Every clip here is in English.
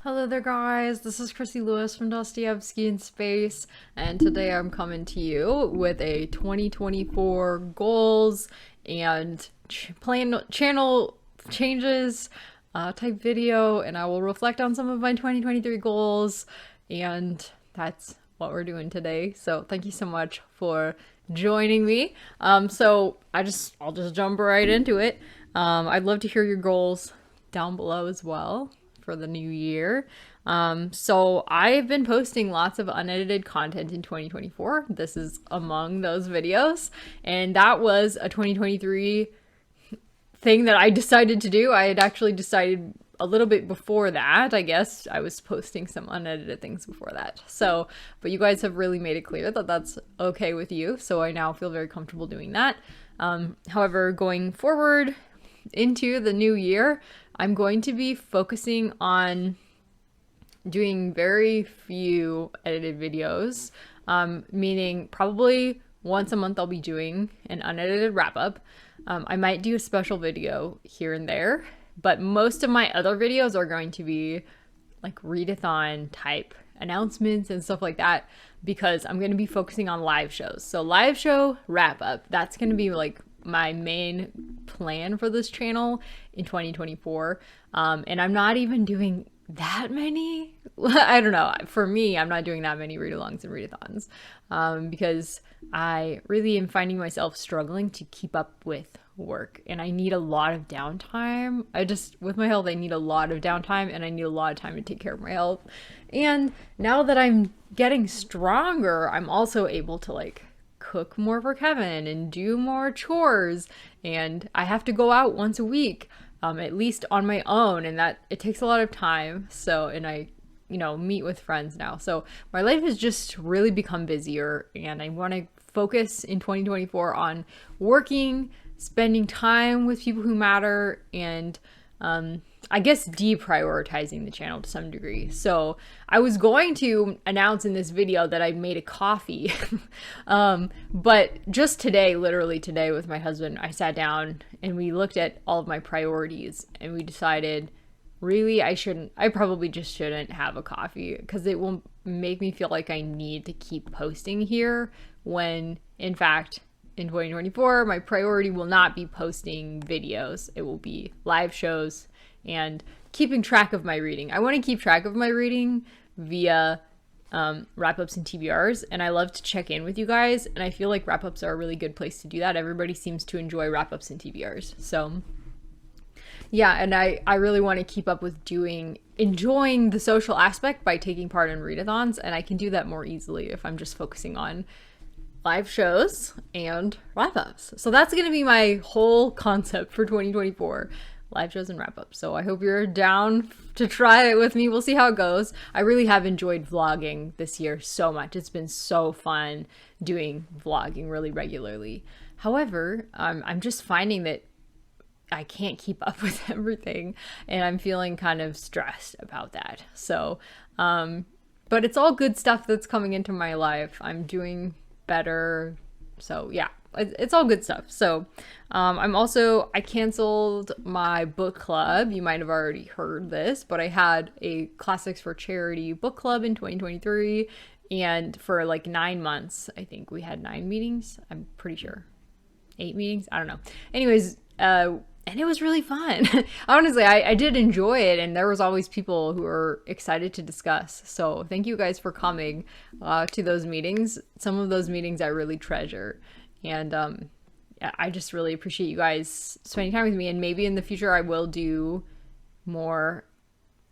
Hello there guys, this is Chrissy Lewis from Dostoevsky in Space, and today I'm coming to you with a 2024 goals and channel changes type video, and I will reflect on some of my 2023 goals, and that's what we're doing today. So thank you so much for joining me. I'll just jump right into it. I'd love to hear your goals down below as well for the new year. So I've been posting lots of unedited content in 2024. This is among those videos, and that was a 2023 thing that I decided to do. I had actually decided a little bit before that. I guess I was posting some unedited things before that. So, but you guys have really made it clear that that's okay with you. So I now feel very comfortable doing that. However, going forward into the new year, I'm going to be focusing on doing very few edited videos, meaning probably once a month I'll be doing an unedited wrap-up. I might do a special video here and there, but most of my other videos are going to be like readathon type announcements and stuff like that, because I'm going to be focusing on live shows. So live show wrap-up, that's going to be like my main plan for this channel in 2024. And I'm not even doing that many. I don't know. For me, I'm not doing that many read-alongs and readathons, because I really am finding myself struggling to keep up with work, and I need a lot of downtime. With my health, I need a lot of downtime, and I need a lot of time to take care of my health. And now that I'm getting stronger, I'm also able to like cook more for Kevin and do more chores, and I have to go out once a week, at least on my own, and that it takes a lot of time. So, and I meet with friends now, so my life has just really become busier, and I want to focus in 2024 on working, spending time with people who matter, and I guess deprioritizing the channel to some degree. So I was going to announce in this video that I made a coffee, but just today, literally today with my husband, I sat down and we looked at all of my priorities, and we decided really I probably just shouldn't have a coffee, because it will make me feel like I need to keep posting here, when in fact in 2024 my priority will not be posting videos. It will be live shows and keeping track of my reading. I want to keep track of my reading via wrap-ups and TBRs, and I love to check in with you guys, and I feel like wrap-ups are a really good place to do that. Everybody seems to enjoy wrap-ups and TBRs. So yeah, and I really want to keep up with enjoying the social aspect by taking part in readathons, and I can do that more easily if I'm just focusing on live shows and wrap-ups. So that's going to be my whole concept for 2024, live shows and wrap-ups. So I hope you're down to try it with me. We'll see how it goes. I really have enjoyed vlogging this year so much. It's been so fun doing vlogging really regularly. However, I'm just finding that I can't keep up with everything, and I'm feeling kind of stressed about that. So, but it's all good stuff that's coming into my life. I'm doing better. So yeah, it's all good stuff. So, I canceled my book club. You might have already heard this, but I had a Classics for Charity book club in 2023, and for like 9 months, I think we had 9 meetings. I'm pretty sure 8 meetings. I don't know. Anyways, and it was really fun. Honestly, I did enjoy it, and there was always people who were excited to discuss. So thank you guys for coming to those meetings. Some of those meetings I really treasure, and I just really appreciate you guys spending time with me. And maybe in the future I will do more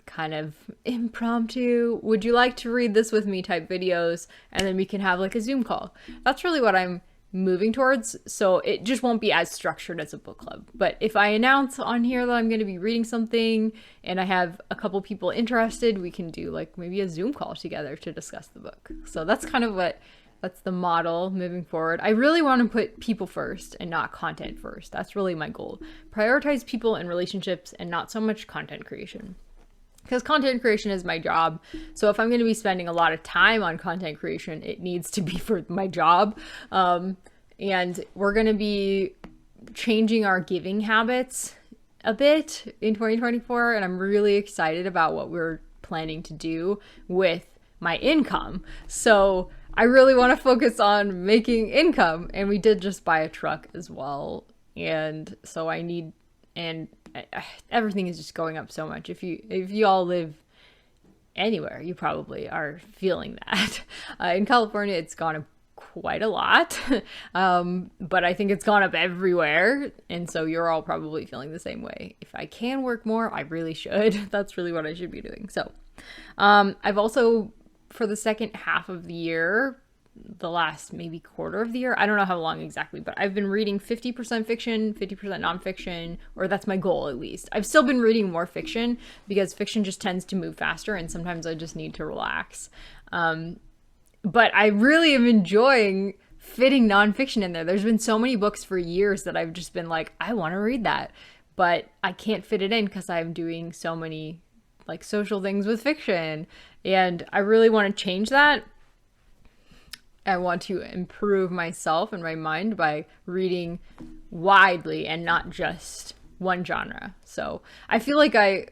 kind of impromptu, would you like to read this with me type videos, and then we can have like a Zoom call. That's really what I'm moving towards, so it just won't be as structured as a book club. But if I announce on here that I'm going to be reading something and I have a couple people interested, we can do like maybe a Zoom call together to discuss the book. So that's kind of that's the model moving forward. I really want to put people first and not content first. That's really my goal. Prioritize people and relationships, and not so much content creation, because content creation is my job. So if I'm going to be spending a lot of time on content creation, it needs to be for my job. And we're going to be changing our giving habits a bit in 2024, and I'm really excited about what we're planning to do with my income. So I really want to focus on making income, and we did just buy a truck as well. And so everything is just going up so much. If you all live anywhere, you probably are feeling that. In California, it's gone up quite a lot, but I think it's gone up everywhere, and so you're all probably feeling the same way. If I can work more, I really should. That's really what I should be doing. So I've also, for the second half of the year, the last maybe quarter of the year, I don't know how long exactly, but I've been reading 50% fiction, 50% nonfiction, or that's my goal at least. I've still been reading more fiction because fiction just tends to move faster, and sometimes I just need to relax. But I really am enjoying fitting nonfiction in there. There's been so many books for years that I've just been like, I want to read that, but I can't fit it in because I'm doing so many like social things with fiction, and I really want to change that. I want to improve myself and my mind by reading widely and not just one genre. So I feel like I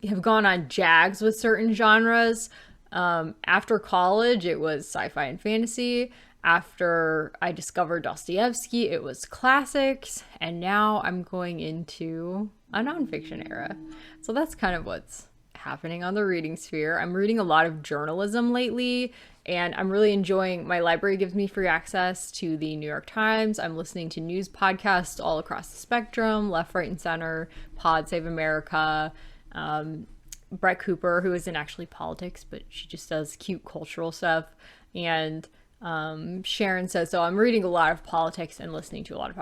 have gone on jags with certain genres. After college, it was sci-fi and fantasy. After I discovered Dostoevsky, it was classics. And now I'm going into a nonfiction era. So that's kind of what's happening on the reading sphere. I'm reading a lot of journalism lately, and I'm really enjoying. My library gives me free access to the New York Times. I'm listening to news podcasts all across the spectrum, left, right, and center, Pod Save America, Brett Cooper, who isn't actually politics, but she just does cute cultural stuff, and Sharon Says So. I'm reading a lot of politics and listening to a lot of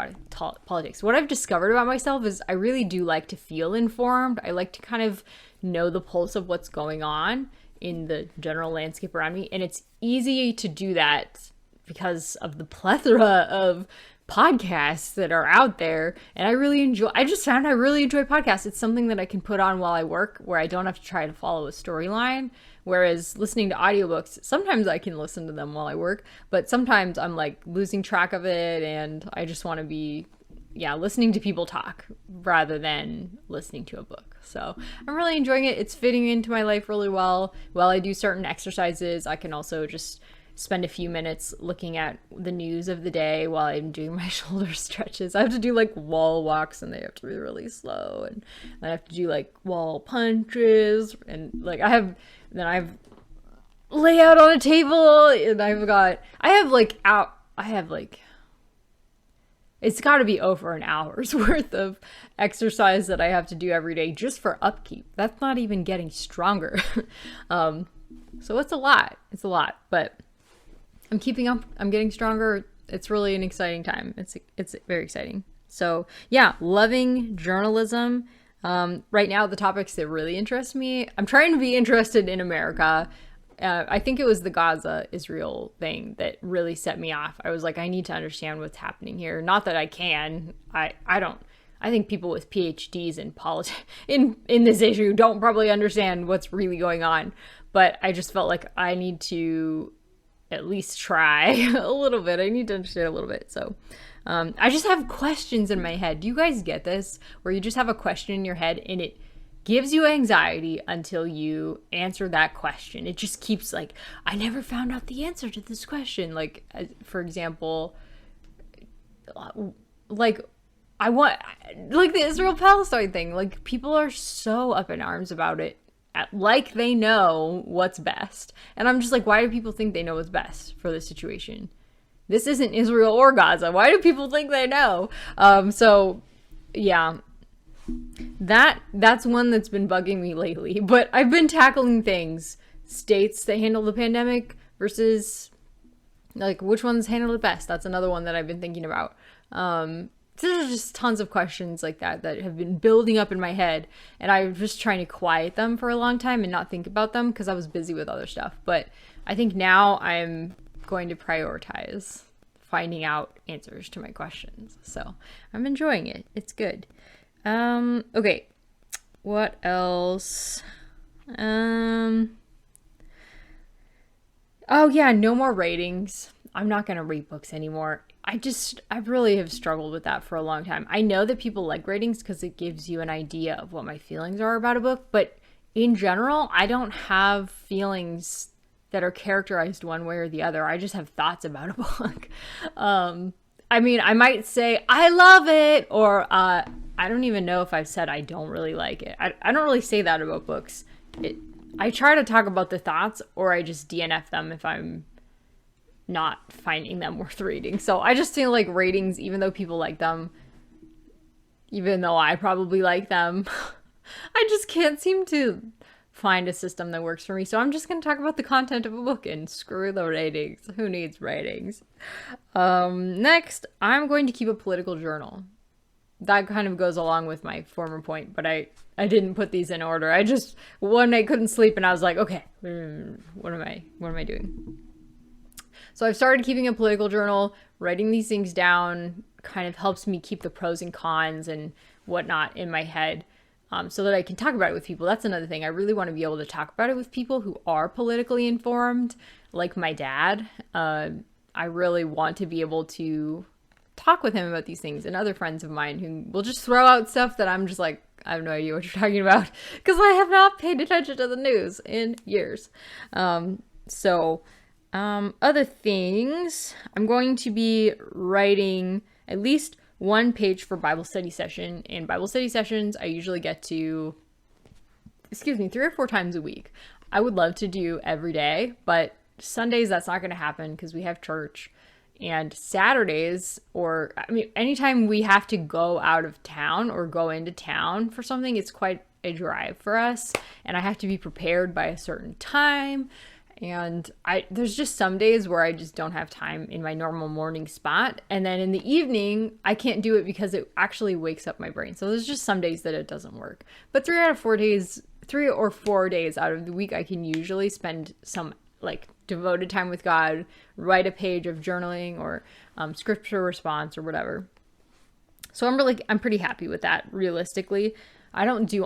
politics. What I've discovered about myself is I really do like to feel informed. I like to kind of know the pulse of what's going on in the general landscape around me, and it's easy to do that because of the plethora of podcasts that are out there. And I just found I really enjoy podcasts. It's something that I can put on while I work, where I don't have to try to follow a storyline. Whereas listening to audiobooks, sometimes I can listen to them while I work, but sometimes I'm like losing track of it, and I just want to be listening to people talk rather than listening to a book. So I'm really enjoying it. It's fitting into my life really well. While I do certain exercises, I can also just spend a few minutes looking at the news of the day while I'm doing my shoulder stretches. I have to do like wall walks, and they have to be really slow, and I have to do like wall punches, and like I have lay out on a table, and it's got to be over an hour's worth of exercise that I have to do every day just for upkeep. That's not even getting stronger. So it's a lot. But I'm keeping up. I'm getting stronger. It's really an exciting time. It's very exciting. So yeah, loving journalism. Right now, the topics that really interest me, I'm trying to be interested in America. I think it was the Gaza-Israel thing that really set me off. I was like, I need to understand what's happening here. Not that I can. I don't. I think people with PhDs in this issue don't probably understand what's really going on. But I just felt like I need to at least try a little bit. I need to understand a little bit. So I just have questions in my head. Do you guys get this? Where you just have a question in your head and it gives you anxiety until you answer that question. It just keeps like, I never found out the answer to this question. Like, for example, like the Israel-Palestine thing. Like, people are so up in arms about it, like they know what's best. And I'm just like, why do people think they know what's best for this situation? This isn't Israel or Gaza. Why do people think they know? So yeah, that's one that's been bugging me lately. But I've been tackling things, states that handle the pandemic versus like which ones handle it best. That's another one that I've been thinking about. There's just tons of questions like that have been building up in my head, and I was just trying to quiet them for a long time and not think about them because I was busy with other stuff. But I think now I'm going to prioritize finding out answers to my questions. So I'm enjoying it. It's good. Okay. What else? Oh yeah, no more ratings. I'm not going to rate books anymore. I really have struggled with that for a long time. I know that people like ratings because it gives you an idea of what my feelings are about a book, but in general, I don't have feelings that are characterized one way or the other. I just have thoughts about a book. I mean, I might say, I love it, or I don't even know if I've said I don't really like it. I don't really say that about books. I try to talk about the thoughts, or I just DNF them if I'm not finding them worth reading. So I just feel like ratings, even though people like them, even though I probably like them, I just can't seem to find a system that works for me. So I'm just going to talk about the content of a book and screw the ratings. Who needs ratings? Next, I'm going to keep a political journal. That kind of goes along with my former point, but I didn't put these in order. I just one night couldn't sleep and I was like, okay, what am I doing? So I've started keeping a political journal. Writing these things down kind of helps me keep the pros and cons and whatnot in my head, so that I can talk about it with people. That's another thing. I really want to be able to talk about it with people who are politically informed, like my dad. I really want to be able to talk with him about these things, and other friends of mine who will just throw out stuff that I'm just like, I have no idea what you're talking about, because I have not paid attention to the news in years. Other things, I'm going to be writing at least one page for Bible study session. And Bible study sessions, I usually get to, 3 or 4 times a week. I would love to do every day, but Sundays, that's not going to happen because we have church. And Saturdays, or I mean, anytime we have to go out of town or go into town for something, it's quite a drive for us. And I have to be prepared by a certain time. And there's just some days where I just don't have time in my normal morning spot. And then in the evening, I can't do it because it actually wakes up my brain. So there's just some days that it doesn't work. But 3 or 4 days out of the week, I can usually spend some like devoted time with God, write a page of journaling or scripture response or whatever. So I'm pretty happy with that. Realistically, I don't do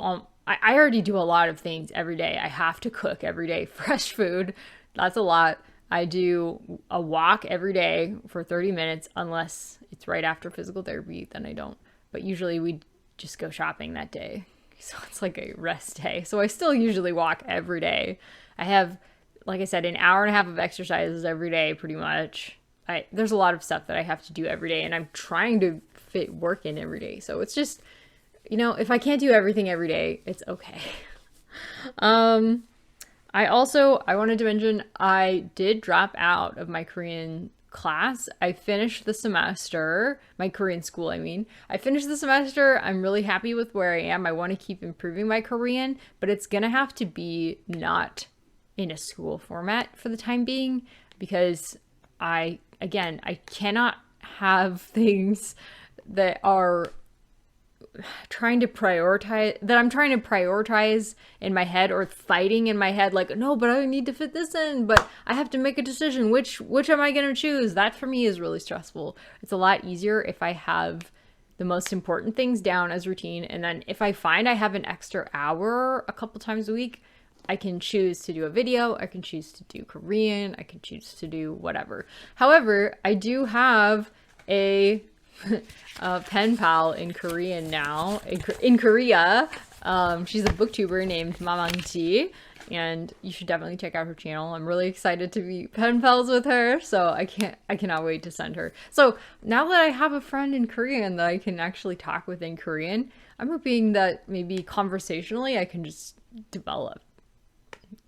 I already do a lot of things every day. I have to cook every day, fresh food. That's a lot. I do a walk every day for 30 minutes, unless it's right after physical therapy, then I don't. But usually we just go shopping that day. So it's like a rest day. So I still usually walk every day. I have, like I said, an hour and a half of exercises every day, pretty much. There's a lot of stuff that I have to do every day, and I'm trying to fit work in every day. So it's just, if I can't do everything every day, it's okay. I wanted to mention, I did drop out of my Korean class. I finished the semester, my Korean school, I mean. I finished the semester. I'm really happy with where I am. I want to keep improving my Korean, but it's going to have to be not in a school format for the time being, because I cannot have things that are I'm trying to prioritize in my head, or fighting in my head, like, no, but I need to fit this in, but I have to make a decision. Which am I going to choose? That for me is really stressful. It's a lot easier if I have the most important things down as routine. And then if I find I have an extra hour a couple times a week, I can choose to do a video. I can choose to do Korean. I can choose to do whatever. However, I do have a pen pal in Korean now, in Korea. She's a booktuber named Mamangji, and you should definitely check out her channel. I'm really excited to be pen pals with her, so I cannot wait to send her. So now that I have a friend in Korean that I can actually talk with in Korean, I'm hoping that maybe conversationally I can just develop.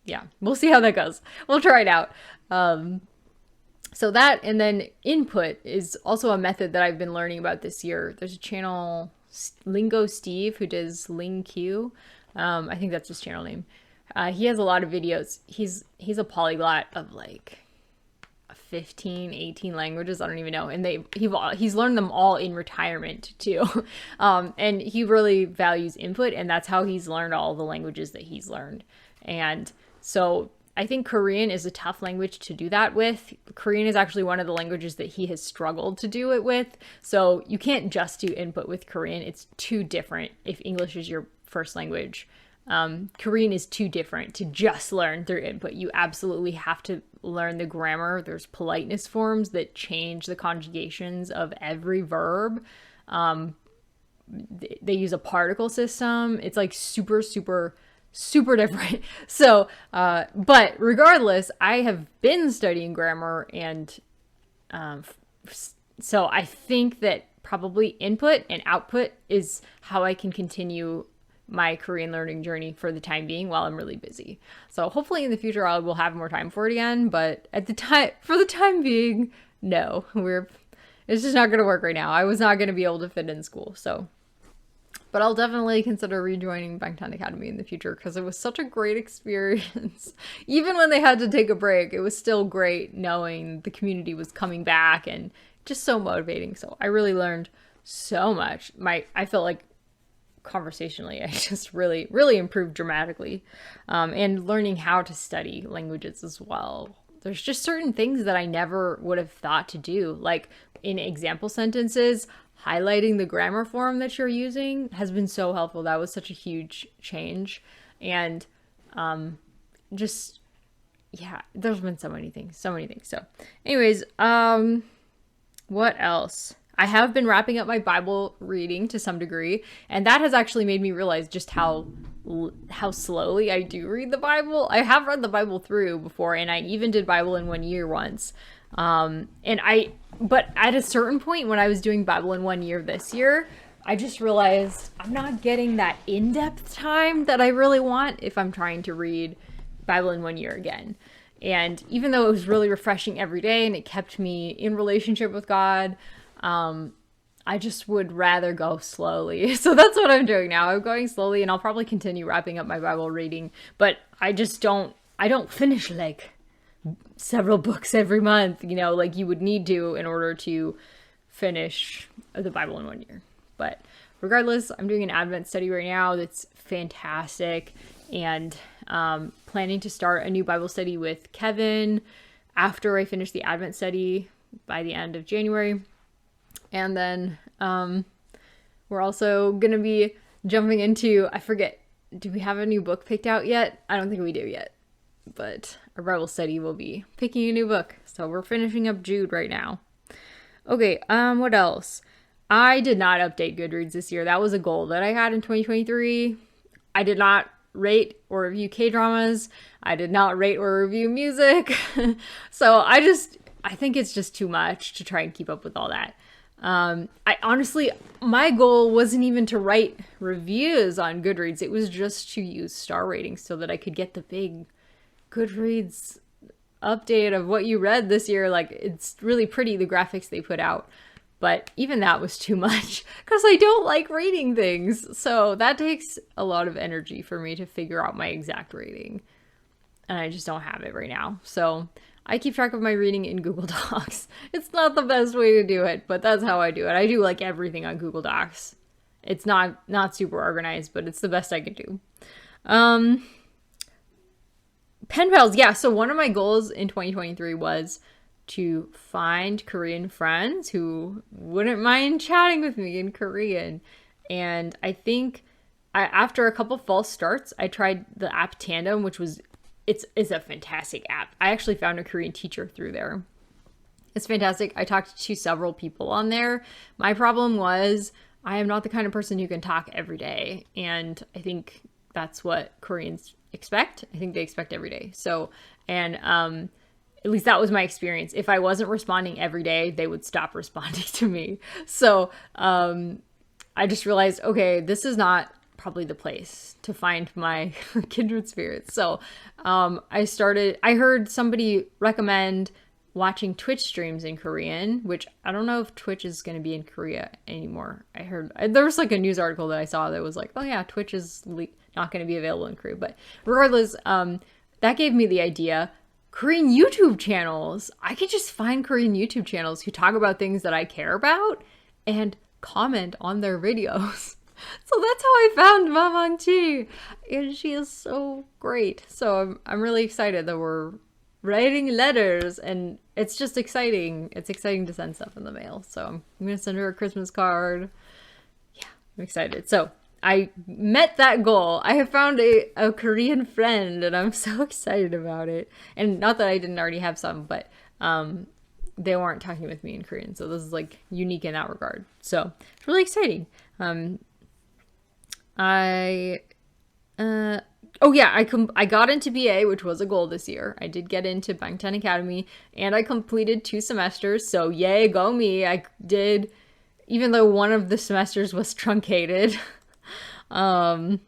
Yeah, we'll see how that goes. We'll try it out. So that, and then input is also a method that I've been learning about this year. There's a channel, Lingo Steve, who does Ling Q. I think that's his channel name. He has a lot of videos. He's a polyglot of like 15, 18 languages. I don't even know. And he's learned them all in retirement too. And he really values input, and that's how he's learned all the languages that he's learned. And so I think Korean is a tough language to do that with. Korean is actually one of the languages that he has struggled to do it with. So you can't just do input with Korean. It's too different if English is your first language. Korean is too different to just learn through input. You absolutely have to learn the grammar. There's politeness forms that change the conjugations of every verb. They use a particle system. It's like super, super super different. So, but regardless, I have been studying grammar, and um, so I think that probably input and output is how I can continue my Korean learning journey for the time being while I'm really busy. So hopefully in the future I will have more time for it again, but at the time, for the time being, no, it's just not going to work right now. I was not going to be able to fit in school. So, but I'll definitely consider rejoining Bangtan Academy in the future because it was such a great experience. Even when they had to take a break, it was still great knowing the community was coming back and just so motivating. So I really learned so much. I felt like conversationally, I just really improved dramatically. And learning how to study languages as well. There's just certain things that I never would have thought to do. Like in example sentences, highlighting the grammar form that you're using has been so helpful. That was such a huge change. And just, yeah, there's been so many things. So anyways, what else? I have been wrapping up my Bible reading to some degree, and that has actually made me realize just how slowly I do read the Bible. I have read the Bible through before, and I even did Bible in 1 year once. But at a certain point when I was doing Bible in 1 year this year, I just realized I'm not getting that in-depth time that I really want if I'm trying to read Bible in 1 year again. And even though it was really refreshing every day and it kept me in relationship with God, I just would rather go slowly. So that's what I'm doing now. I'm going slowly, and I'll probably continue wrapping up my Bible reading, but I don't finish like several books every month, like you would need to in order to finish the Bible in 1 year. But regardless, I'm doing an Advent study right now that's fantastic, and planning to start a new Bible study with Kevin after I finish the Advent study by the end of January. And then we're also going to be jumping into, I forget, do we have a new book picked out yet? I don't think we do yet. But our Bible study will be picking a new book. So we're finishing up Jude right now. Okay, what else? I did not update Goodreads this year. That was a goal that I had in 2023. I did not rate or review K-dramas. I did not rate or review music. So I think it's just too much to try and keep up with all that. I honestly, my goal wasn't even to write reviews on Goodreads. It was just to use star ratings so that I could get the big Goodreads update of what you read this year. Like, it's really pretty, the graphics they put out. But even that was too much because I don't like rating things. So that takes a lot of energy for me to figure out my exact rating. And I just don't have it right now. So I keep track of my reading in Google Docs. It's not the best way to do it, but that's how I do it. I do like everything on Google Docs. It's not super organized, but it's the best I can do. Pen pals, yeah. So one of my goals in 2023 was to find Korean friends who wouldn't mind chatting with me in Korean. And I think after a couple false starts, I tried the app Tandem, which was it's a fantastic app. I actually found a Korean teacher through there. It's fantastic. I talked to several people on there. My problem was I am not the kind of person who can talk every day. And I think that's what Koreans expect. I think they expect every day. So, and at least that was my experience. If I wasn't responding every day, they would stop responding to me. So I just realized, okay, this is not probably the place to find my kindred spirits. So I heard somebody recommend watching Twitch streams in Korean, which I don't know if Twitch is going to be in Korea anymore. I heard there was like a news article that I saw that was like, oh yeah, Twitch is not going to be available in Korea. But regardless, that gave me the idea. Korean YouTube channels. I could just find Korean YouTube channels who talk about things that I care about and comment on their videos. So that's how I found Mamang Chi, and she is so great. So I'm really excited that we're writing letters, and it's just exciting. It's exciting to send stuff in the mail. So I'm gonna send her a Christmas card. Yeah, I'm excited. So I met that goal. I have found a Korean friend, and I'm so excited about it. And not that I didn't already have some, but they weren't talking with me in Korean, so this is like unique in that regard. So it's really exciting. Oh yeah, I got into BA, which was a goal this year. I did get into Bangtan Academy, and I completed 2 semesters. So yay, go me! I did, even though one of the semesters was truncated. um,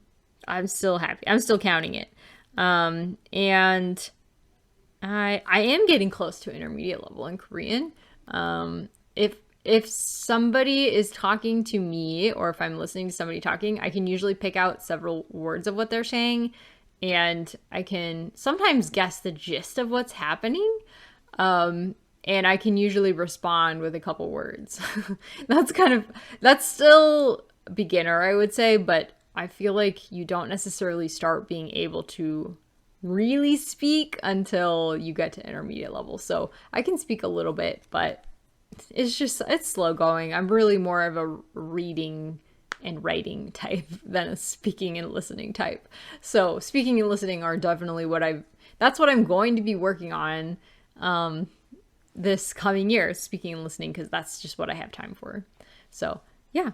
I'm still happy. I'm still counting it. And I am getting close to intermediate level in Korean. If somebody is talking to me, or if I'm listening to somebody talking, I can usually pick out several words of what they're saying, and I can sometimes guess the gist of what's happening. And I can usually respond with a couple words. That's still beginner, I would say, but I feel like you don't necessarily start being able to really speak until you get to intermediate level. So I can speak a little bit, but it's slow going. I'm really more of a reading and writing type than a speaking and listening type. So speaking and listening are definitely that's what I'm going to be working on this coming year, speaking and listening, because that's just what I have time for. So yeah.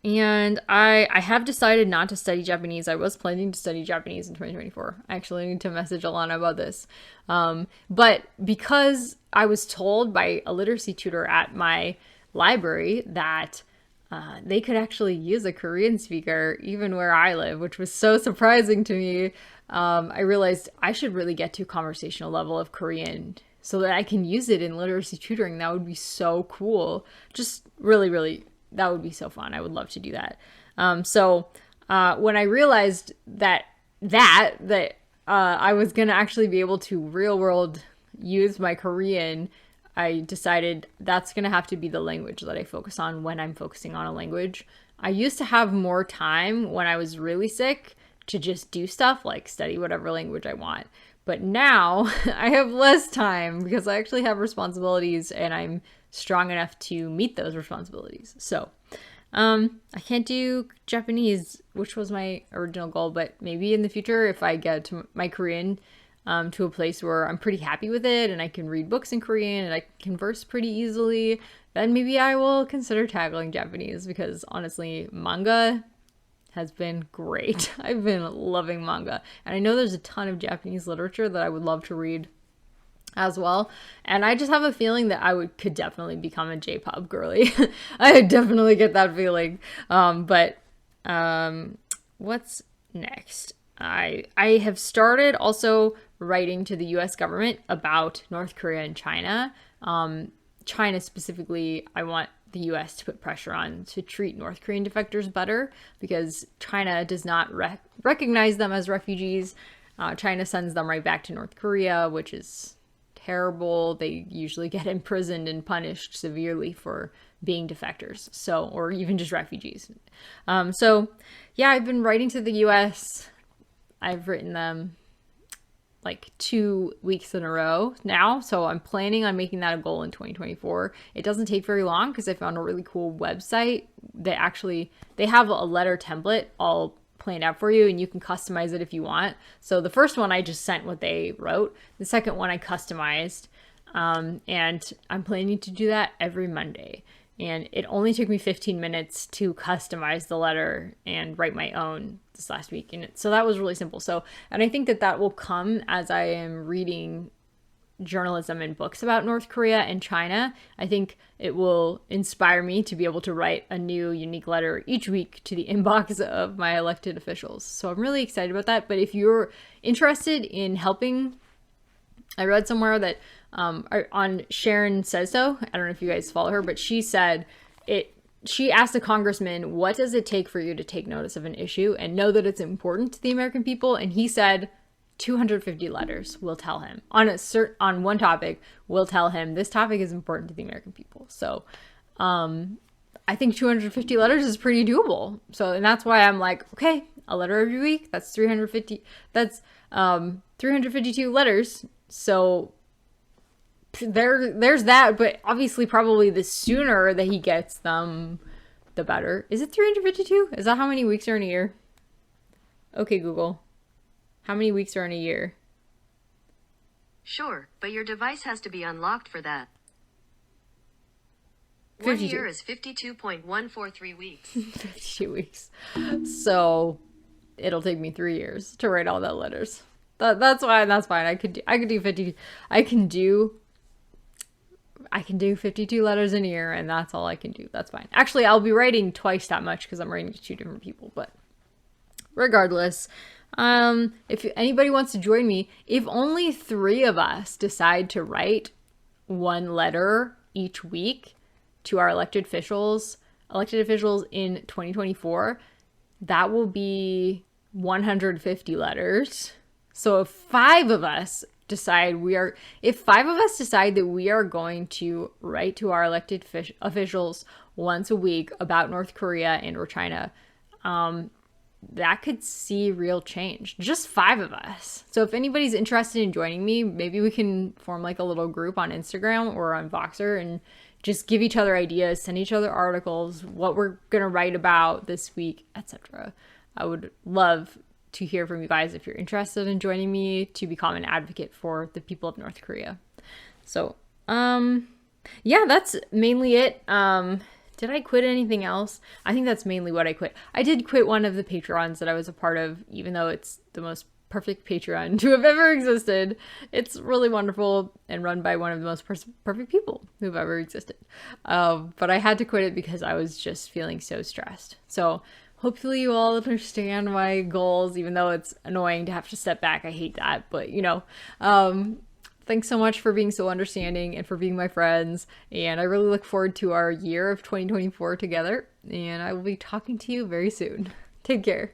And I have decided not to study Japanese. I was planning to study Japanese in 2024. I actually need to message Alana about this. But because I was told by a literacy tutor at my library that they could actually use a Korean speaker even where I live, which was so surprising to me, I realized I should really get to a conversational level of Korean so that I can use it in literacy tutoring. That would be so cool. Just really, really, that would be so fun. I would love to do that. So when I realized that I was going to actually be able to real world use my Korean, I decided that's going to have to be the language that I focus on when I'm focusing on a language. I used to have more time when I was really sick to just do stuff like study whatever language I want. But now I have less time because I actually have responsibilities and I'm strong enough to meet those responsibilities. So I can't do Japanese, which was my original goal, but maybe in the future, if I get to my Korean to a place where I'm pretty happy with it and I can read books in Korean and I converse pretty easily, then maybe I will consider tackling Japanese, because honestly, manga has been great. I've been loving manga. And I know there's a ton of Japanese literature that I would love to read as well. And I just have a feeling that could definitely become a J-pop girly. I definitely get that feeling. But what's next? I have started also writing to the US government about North Korea and China. China specifically, I want the US to put pressure on to treat North Korean defectors better, because China does not recognize them as refugees. China sends them right back to North Korea, which is terrible. They usually get imprisoned and punished severely for being defectors, or even just refugees. So yeah, I've been writing to the US. I've written them like 2 weeks in a row now. So I'm planning on making that a goal in 2024. It doesn't take very long because I found a really cool website that they have a letter template all planned out for you, and you can customize it if you want. So the first one I just sent what they wrote. The second one I customized. And I'm planning to do that every Monday. And it only took me 15 minutes to customize the letter and write my own this last week. And so that was really simple. And I think that will come as I am reading journalism and books about North Korea and China. I think it will inspire me to be able to write a new unique letter each week to the inbox of my elected officials. So I'm really excited about that. But if you're interested in helping, I read somewhere that on Sharon Says So, I don't know if you guys follow her, but she said she asked a congressman, what does it take for you to take notice of an issue and know that it's important to the American people? And he said 250 letters will tell him on one topic, will tell him this topic is important to the American people. So I think 250 letters is pretty doable. And that's why I'm like, okay, a letter every week, that's 350, that's 352 letters. So there's that, but obviously probably the sooner that he gets them, the better. Is it 352? Is that how many weeks are in a year? Okay, Google. How many weeks are in a year? Sure, but your device has to be unlocked for that. 52. 1 year is 52.143 weeks. 52 weeks. So it'll take me 3 years to write all that letters. That's why. That's fine. I could do 50. I can do 52 letters in a year, and that's all I can do. That's fine. Actually, I'll be writing twice that much because I'm writing to 2 different people. But regardless, if anybody wants to join me, if only 3 of us decide to write 1 letter each week to our elected officials in 2024, that will be 150 letters. So if 5 of us decide that we are going to write to our elected officials once a week about North Korea and or China, that could see real change. Just 5 of us. So if anybody's interested in joining me, maybe we can form like a little group on Instagram or on Voxer and just give each other ideas, send each other articles, what we're gonna write about this week, etc. I would love to hear from you guys if you're interested in joining me to become an advocate for the people of North Korea. So, yeah, that's mainly it. Did I quit anything else? I think that's mainly what I quit. I did quit one of the Patreons that I was a part of, even though it's the most perfect Patreon to have ever existed. It's really wonderful and run by one of the most perfect people who've ever existed. But I had to quit it because I was just feeling so stressed. So hopefully you all understand my goals, even though it's annoying to have to step back. I hate that, but thanks so much for being so understanding and for being my friends. And I really look forward to our year of 2024 together. And I will be talking to you very soon. Take care.